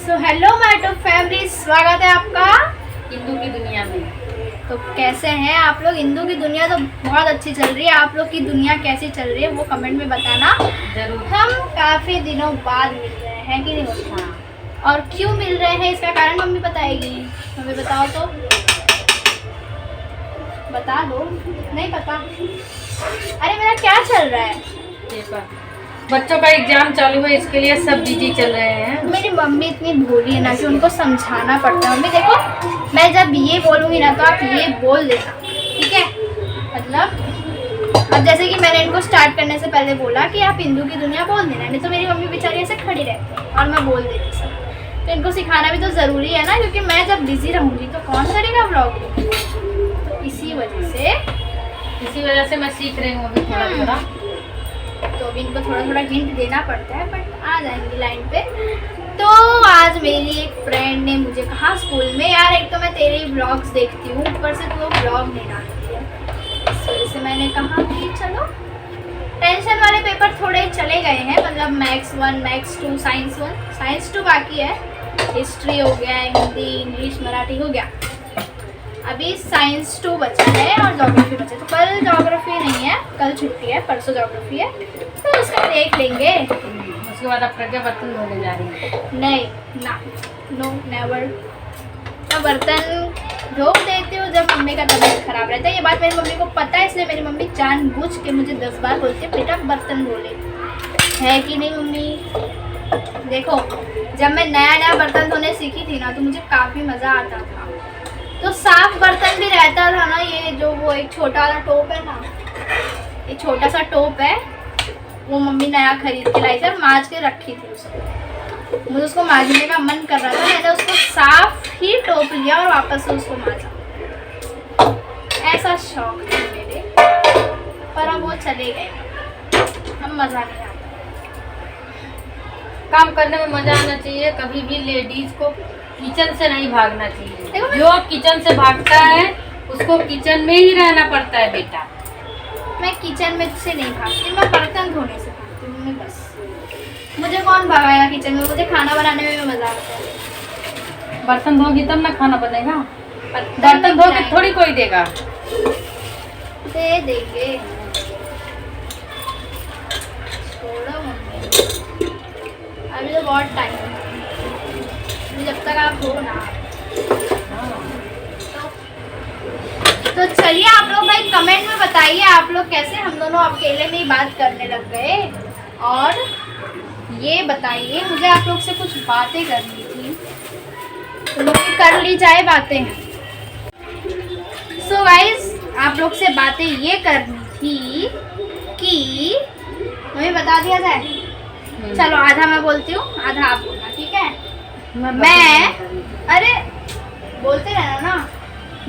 So hello my two family, स्वागत है आपका हिंदू की दुनिया में। तो कैसे हैं आप लोग? हिंदू की दुनिया तो बहुत अच्छी चल रही है। आप लोग की दुनिया कैसी चल रही है वो कमेंट में बताना जरूर। हम काफ़ी दिनों बाद मिल रहे हैं कि नहीं मम्मी? हाँ। और क्यों मिल रहे हैं इसका कारण मम्मी बताएगी। मम्मी बताओ तो, बता दो। नहीं पता? अरे मेरा क्या चल रहा है? पेपर, बच्चों का एग्जाम चालू है, इसके लिए सब बिजी चल रहे हैं। मेरी मम्मी इतनी भोली है ना कि उनको समझाना पड़ता है। मम्मी देखो, मैं जब ये बोलूँगी ना तो आप ये बोल देना, ठीक है? मतलब अब जैसे कि मैंने इनको स्टार्ट करने से पहले बोला कि आप हिंदू की दुनिया बोल देना, नहीं तो मेरी मम्मी बेचारी ऐसे खड़ी रहती है और मैं बोल देती सब। तो इनको सिखाना भी तो ज़रूरी है ना, क्योंकि मैं जब बिजी रहूँगी तो कौन करेगा व्लॉग? तो इसी वजह से मैं सीख रही हूँ अभी थोड़ा थोड़ा। तो अभी इनको थोड़ा थोड़ा हिंट देना पड़ता है, बट आ जाएंगी लाइन पे। तो आज मेरी एक फ्रेंड ने मुझे कहा स्कूल में, यार एक तो मैं तेरे ब्लॉग्स देखती हूँ, ऊपर से तू ब्लॉग नहीं डालती है। इस वजह से मैंने कहा कि चलो, टेंशन वाले पेपर थोड़े चले गए हैं, मतलब मैथ्स 1, मैथ्स 2, साइंस 2 बाकी है। हिस्ट्री हो गया, हिंदी, इंग्लिश, मराठी हो गया। अभी साइंस 2 बचा है और ज्योग्राफी बचा है। तो कल ज्योग्राफी नहीं है, कल छुट्टी है, परसों ज्योग्राफी है, तो उसका देख लेंगे। उसके बाद आप करके बर्तन धोने जा रही हैं? नहीं ना, नो नेवर। मैं बर्तन धो देती हूँ जब मम्मी का तबीयत खराब रहता है। ये बात मेरी मम्मी को पता है, इसलिए मेरी मम्मी जानबूझ के मुझे 10 बार बोलती है बेटा बर्तन धो ले। है कि नहीं मम्मी? देखो, जब मैं नया नया बर्तन धोने सीखी थी ना तो मुझे काफ़ी मज़ा आता था। तो साफ बर्तन भी रहता था ना, ये जो वो एक छोटा वाला टोप है ना, ये छोटा सा टोप है, वो मम्मी नया खरीद के लाई थी और मांज के रखी थी उसको। मुझे उसको मांजने का मन कर रहा था, मैंने उसको साफ ही टोप लिया और वापस से उसको मांजा। ऐसा शौक था मेरे, पर अब वो चले गए, अब मज़ा नहीं आता। काम करने में मजा आना चाहिए। कभी भी लेडीज को किचन से नहीं भागना चाहिए। जो किचन से भागता है उसको किचन में ही रहना पड़ता है बेटा। मैं किचन में से नहीं भागती, मैं बर्तन धोने से भागती हूँ। मैं बस, मुझे कौन भगाएगा किचन में? मुझे खाना बनाने में भी मजा आता है। बर्तन धोगी तब ना खाना बनेगा। बर्तन धो के थोड़ी कोई देगा। दे देंगे, छोड़ो मम्मी, अभी तो बहुत टाइम है, जब तक आप हो ना। तो चलिए आप लोग भाई कमेंट में बताइए आप लोग कैसे। हम दोनों अकेले में ही बात करने लग गए। और ये बताइए, मुझे आप लोग से कुछ बातें करनी थी, तो लोग कर ली जाए बातें। सो गाइस, आप लोग से बातें ये करनी थी कि हमें बता दिया जाए। चलो आधा मैं बोलती हूँ, आधा आप बोलना, ठीक है? मैं अरे बोलते रहना ना।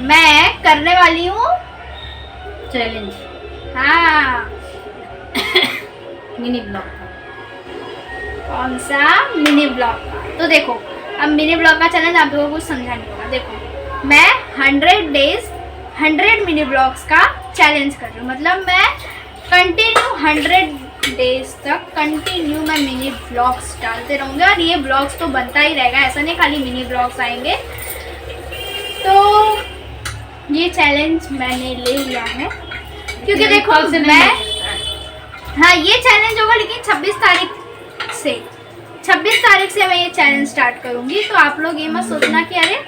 मैं करने वाली हूँ चैलेंज। हाँ। Mini blog. कौन सा? मिनी ब्लॉग का। तो देखो, अब मिनी ब्लॉग का चैलेंज आप लोगों को कुछ समझा नहीं होगा। देखो, मैं 100 डेज 100 मिनी ब्लॉग्स का चैलेंज कर रही हूँ। मतलब मैं कंटिन्यू 100 डेज तक कंटिन्यू मैं मिनी ब्लॉग्स डालते रहूँगी और ये ब्लॉग्स तो बनता ही रहेगा, ऐसा नहीं खाली मिनी ब्लॉग्स आएंगे। तो ये चैलेंज मैंने ले लिया है, क्योंकि देखो मैं, हाँ ये चैलेंज होगा, लेकिन 26 तारीख से मैं ये चैलेंज स्टार्ट करूँगी। तो आप लोग ये मत सोचना कि अरे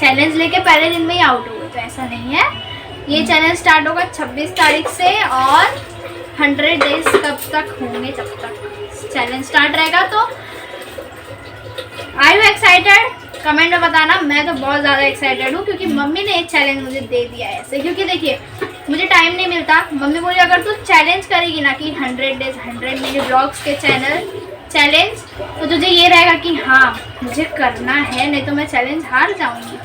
चैलेंज लेके पहले दिन में ही आउट हो गए, तो ऐसा नहीं है। ये चैलेंज स्टार्ट होगा 26 तारीख से और 100 डेज कब तक होंगे, जब तक चैलेंज स्टार्ट रहेगा। तो आर यू एक्साइटेड? कमेंट में बताना। मैं तो बहुत ज़्यादा एक्साइटेड हूँ, क्योंकि मम्मी ने एक चैलेंज मुझे दे दिया है ऐसे। क्योंकि देखिए, मुझे टाइम नहीं मिलता। मम्मी बोली अगर तू चैलेंज करेगी ना कि 100 डेज 100 मिनी ब्लॉग्स के चैलेंज, तो तुझे ये रहेगा कि हाँ मुझे करना है, नहीं तो मैं चैलेंज हार जाऊँगी।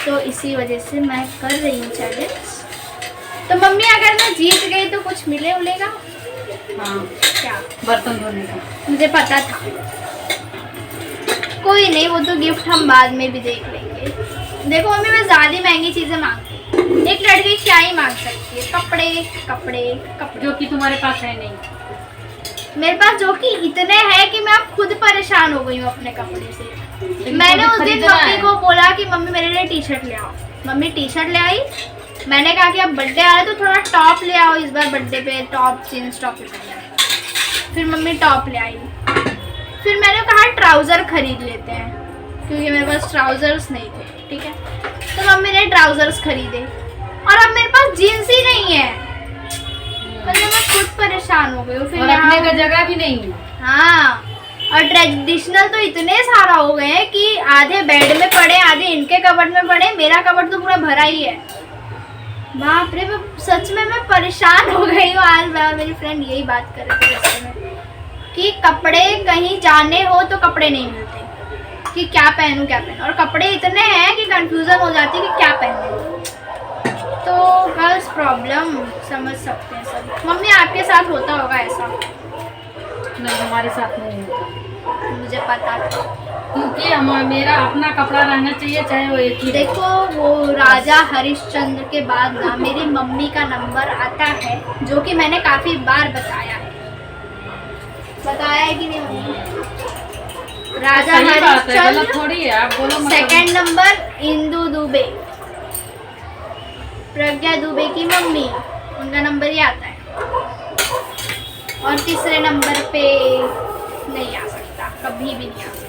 तो इसी वजह से मैं कर रही हूँ चैलेंज। तो मम्मी अगर मैं जीत गई तो कुछ मिलेगा? हाँ। क्या? बर्तन धोने का। मुझे पता था। कोई नहीं, वो तो गिफ्ट हम बाद में भी देख लेंगे। देखो मम्मी, मैं ज़्यादा महंगी चीज़ें मांगती हूँ। एक लड़की क्या ही मांग सकती है? कपड़े कपड़े कपड़े, जो कि तुम्हारे पास है नहीं। मेरे पास जो कि इतने हैं कि मैं अब खुद परेशान हो गई हूँ अपने कपड़े से। मैंने उस दिन मम्मी को बोला कि मम्मी मेरे लिए टी शर्ट ले आओ। मम्मी टी शर्ट ले आई। मैंने कहा कि अब बर्थडे आ रहा है तो थोड़ा टॉप ले आओ, इस बार बर्थडे पे टॉप जीन्स टॉप ले आओ। फिर मम्मी टॉप ले आई। फिर मैंने कहा ट्राउज़र खरीद लेते हैं क्योंकि मेरे पास ट्राउज़र्स नहीं थे, ठीक है। तो मम्मी ने ट्राउज़र्स खरीदे और अब मेरे पास जीन्स ही नहीं है। मतलब मैं खुद परेशान हो गई हूँ। फिर रखने का जगह भी नहीं है। हाँ, और ट्रेडिशनल तो इतने सारा हो गए हैं कि आधे बेड में पड़े, आधे इनके कबर्ड में पड़े। मेरा कबर्ड तो पूरा भरा ही है। बाप रे, सच में मैं परेशान हो गई हूँ। आज मैं और मेरी फ्रेंड यही बात कर रहे थे रास्ते में कि कपड़े कहीं जाने हो तो कपड़े नहीं मिलते कि क्या पहनूं क्या पहनूं, और कपड़े इतने हैं कि कंफ्यूजन हो जाती है कि क्या पहनूं। तो गर्ल्स प्रॉब्लम समझ सकते हैं सब। मम्मी आपके साथ होता होगा ऐसा? नहीं, हमारे साथ नहीं होता। मुझे पता था क्योंकि मेरा अपना कपड़ा रहना चाहिए, चाहे वो एक ही। देखो, वो राजा हरिश्चंद्र के बाद ना मेरी मम्मी का नंबर आता है, जो कि मैंने काफ़ी बार बताया है कि नहीं मम्मी? राजा हरिश्चंद्र थोड़ी है, आप बोलो। सेकंड नंबर इंदु दुबे, प्रज्ञा दुबे की मम्मी, उनका नंबर ही आता है। और तीसरे नंबर पे नहीं आ सकता, कभी भी नहीं आ सकता।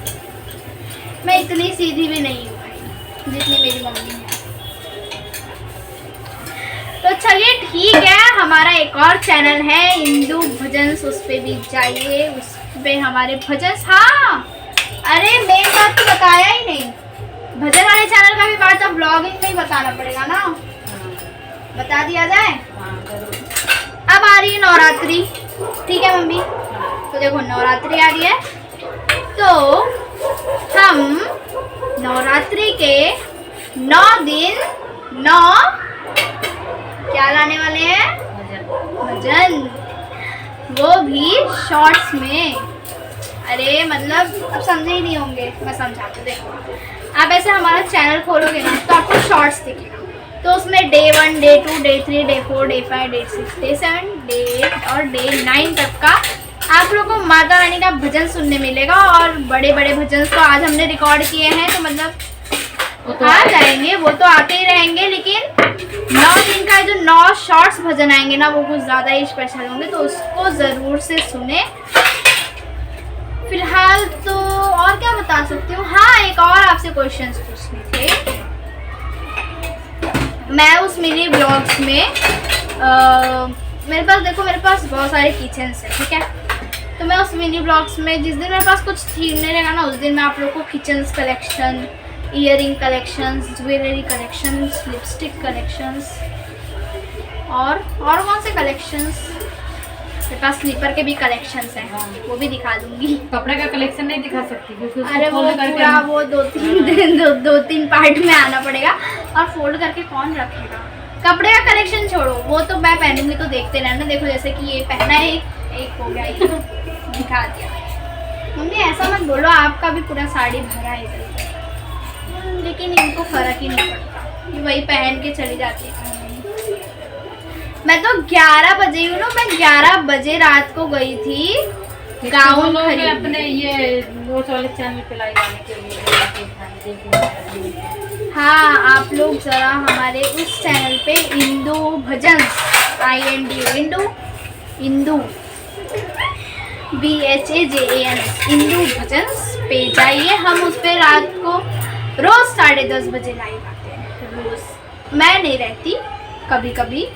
मैं इतनी सीधी भी नहीं हूँ भाई जितनी मेरी मम्मी है। तो चलिए ठीक है, हमारा एक और चैनल है इंदु भजन्स, उस पर भी जाइए, उस पर हमारे भजन। हाँ, अरे मेन बात तो बताया ही नहीं, भजन वाले चैनल का भी बात अब ब्लॉगिंग में ही बताना पड़ेगा ना। बता दिया जाए। अब आ रही है नवरात्रि, ठीक है मम्मी? तो देखो नवरात्रि आ रही है, तो हम नवरात्रि के 9 दिन 9 क्या लाने वाले हैं? भजन, वो भी शॉर्ट्स में। अरे मतलब अब समझे ही नहीं होंगे, मैं समझाती हूँ। देखो, आप ऐसे हमारा चैनल खोलोगे ना तो आपको शॉर्ट्स दिखेगा। तो उसमें day 1, day 2, day 3, day 4, day 5, day 6, day 7, day 8 और डे 9 तक का आप लोगों को माता रानी का भजन सुनने मिलेगा। और बड़े बड़े भजन तो आज हमने रिकॉर्ड किए हैं, तो मतलब आ जाएंगे, वो तो आते ही रहेंगे। लेकिन 9 दिन का जो 9 शॉर्ट्स भजन आएंगे ना, वो कुछ ज़्यादा ही स्पेशल होंगे, तो उसको ज़रूर से सुने। फिलहाल तो और क्या बता सकती हूँ। हाँ, एक और आपसे क्वेश्चंस पूछने थे। मैं उस मिनी ब्लॉग्स में मेरे पास देखो, मेरे पास बहुत सारे किचन्स हैं, ठीक है। तो मैं उस मिनी ब्लॉग्स में जिस दिन मेरे पास कुछ थीम नहीं रहेगा ना, उस दिन मैं आप लोगों को kitchens collection, earring collections, jewellery collections, lipstick collections और कौन से कलेक्शंस, मेरे पास स्लीपर के भी कलेक्शंस हैं, वो भी दिखा दूंगी। कपड़े का कलेक्शन नहीं दिखा सकती क्योंकि अरे वो पूरा वो 2-3 पार्ट में आना पड़ेगा, और फोल्ड करके कौन रखेगा। कपड़े का कलेक्शन छोड़ो, वो तो मैं पहनूंगी तो देखते रहना। देखो जैसे कि ये पहना है, एक हो गया, ये दिखा दिया। मम्मी ऐसा मत बोलो, आपका भी पूरा साड़ी भरा है इधर, लेकिन इनको फर्क ही नहीं पड़ता, ये वही पहन के चली जाती है। मैं तो 11 बजे हूँ ना, मैं 11 बजे रात को गई थी गाउन खरीदने अपने ये नोट वाले चैनल पे लाइव आने के लिए। हाँ, आप लोग जरा हमारे उस चैनल पे इंदु भजन, इंदु BHAJAN इंदु भजन पे जाइए। हम उस पे रात को रोज 10:30 बजे लाइव आते हैं। रोज मैं नहीं रहती, कभी कभी,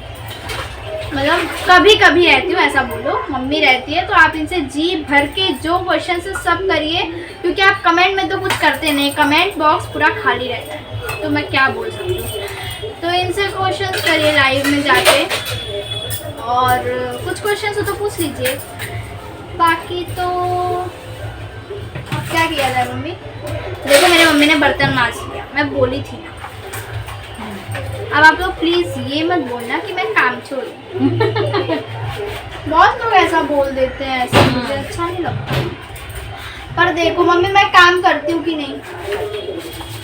मतलब कभी कभी रहती हूँ, ऐसा बोलो। मम्मी रहती है, तो आप इनसे जी भर के जो क्वेश्चन है सब करिए, क्योंकि आप कमेंट में तो कुछ करते नहीं, कमेंट बॉक्स पूरा खाली रहता है, तो मैं क्या बोल सकती हूँ। तो इनसे क्वेश्चंस करिए लाइव में जाके, और कुछ क्वेश्चन हो तो पूछ लीजिए। बाकी तो अब क्या किया जाए मम्मी? देखो मेरी मम्मी ने बर्तन मांज लिया, मैं बोली थी ना। अब आप लोग प्लीज ये मत बोलना कि मैं काम छोड़ू। बहुत लोग ऐसा बोल देते हैं, ऐसा मुझे अच्छा नहीं लगता। पर देखो मम्मी, मैं काम करती हूँ कि नहीं,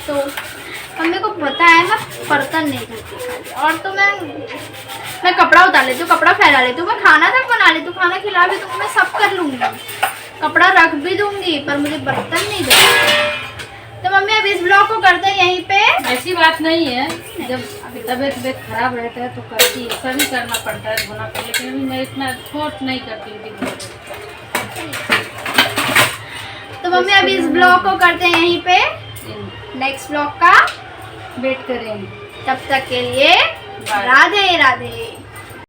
तो मम्मी को पता है मैं बर्तन नहीं धोती खाली। और तो मैं कपड़ा उतार लेती हूँ, कपड़ा फैला लेती हूँ, मैं खाना तक बना लेती हूँ, खाना खिला भी दूँगी, मैं सब कर लूँगी, कपड़ा रख भी दूँगी, पर मुझे बर्तन नहीं धोना। तो मम्मी अब इस ब्लॉग को करते हैं यहीं पे। ऐसी बात नहीं है, जब तबीयत खराब रहता है तो करती है, सभी करना पड़ता है धोना पड़ता है, लेकिन अभी मैं इतना फोर्स नहीं करती हूँ। तो मम्मी अब इस ब्लॉग को करते हैं यहीं पे, नेक्स्ट ब्लॉग का वेट करेंगे। तब तक के लिए राधे राधे।